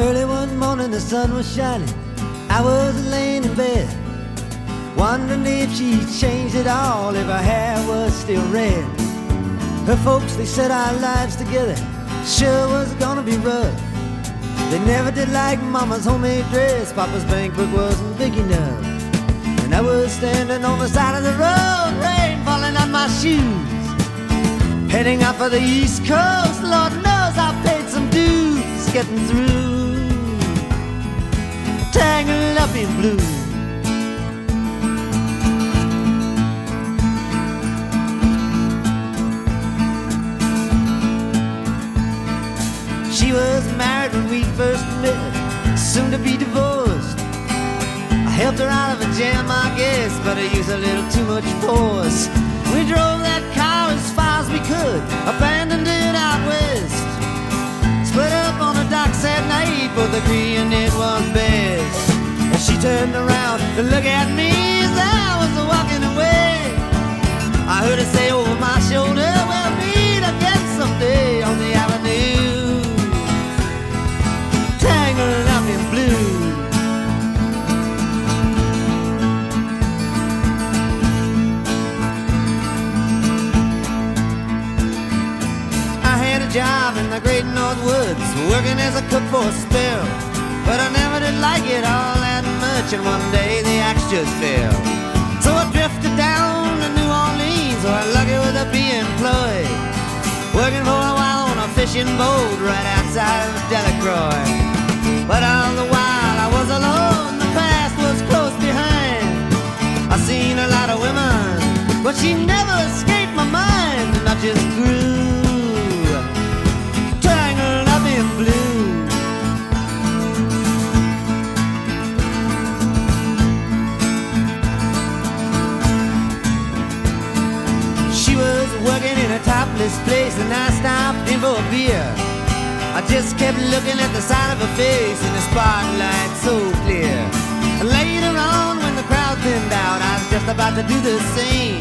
Early one morning the sun was shining, I was laying in bed, wondering if she'd changed it all, if her hair was still red. Her folks, they said our lives together sure was gonna be rough. They never did like Mama's homemade dress, Papa's bank book wasn't big enough. And I was standing on the side of the road, rain falling on my shoes, heading out for the East Coast. Lord knows I paid some dues getting through. Tangled up in blue. She was married when we first met, soon to be divorced. I helped her out of a jam, I guess, but I used a little too much force. We drove that car as far as we could, abandoned it out west. Split up on the docks at night, both agreeing it was best. And she turned around to look at me as I was walking away. I heard her say over my shoulder, we'll meet again someday on the avenue. Tangled up in blue. I had a job in the great North Woods, working as a cook for a spell, but I never did like it all that much, and one day the axe just fell. So I drifted down to New Orleans, where lucky with a be employed, working for a while on a fishing boat right outside of Delacroix. But all the while I was alone, the past was close behind. I seen a lot of women, but she never escaped my mind, and I just grew tangled up in blue. She was working in a topless place, and I stopped in for a beer. I just kept looking at the side of her face in the spotlight so clear. And later on, when the crowd thinned out, I was just about to do the same.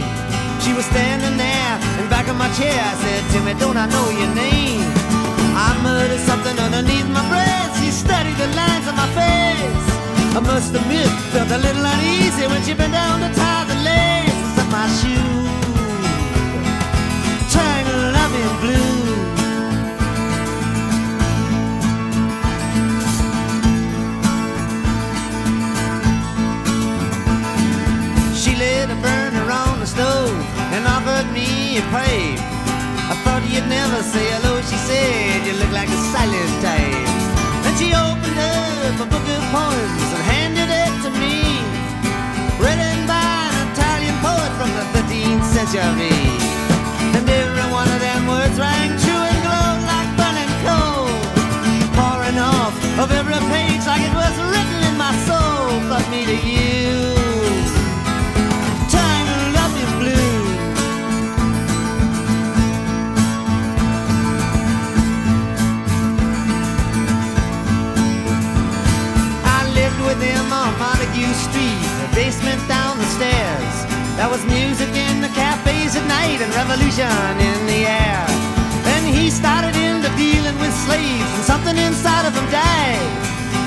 She was standing there in back of my chair. I said, Timmy, don't I know your name? I muttered something underneath my breath. She studied the lines on my face. I must admit, felt a little uneasy when she bent down to tie the laces of my shoe. Tangled up in blue. She lit a burner on the stove and offered me a pipe. I thought you'd never say hello, she said, you look like a silent type. Then she opened up a book of poems and handed it to me, written by an Italian poet from the 13th century. And every one of them words rang true and glowed like burning coal, pouring off of every page like it was written in my soul. From me to you, tangled up in blue. I lived with him on Montague Street, the basement down the stairs. There was music in the cafes at night and revolution in the air. Then he started into dealing with slaves, and something inside of him died.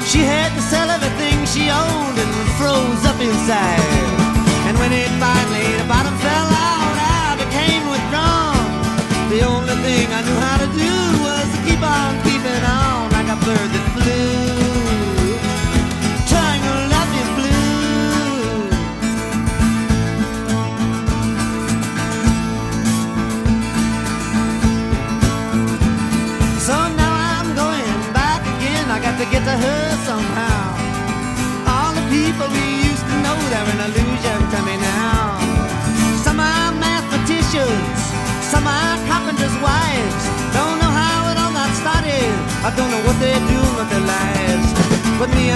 She had to sell everything she owned and froze up inside. And when it finally, the bottom fell out, I became withdrawn. The only thing I knew how to do was to keep on keeping on like a bird that flew. Tangled up in blue. So now I'm going back again, I got to get to her somehow. All the people we used to know, they're an illusion to me now. Some are mathematicians, some are carpenters' wives. Don't know how it all got started, I don't know what they're doing with their lives. But me,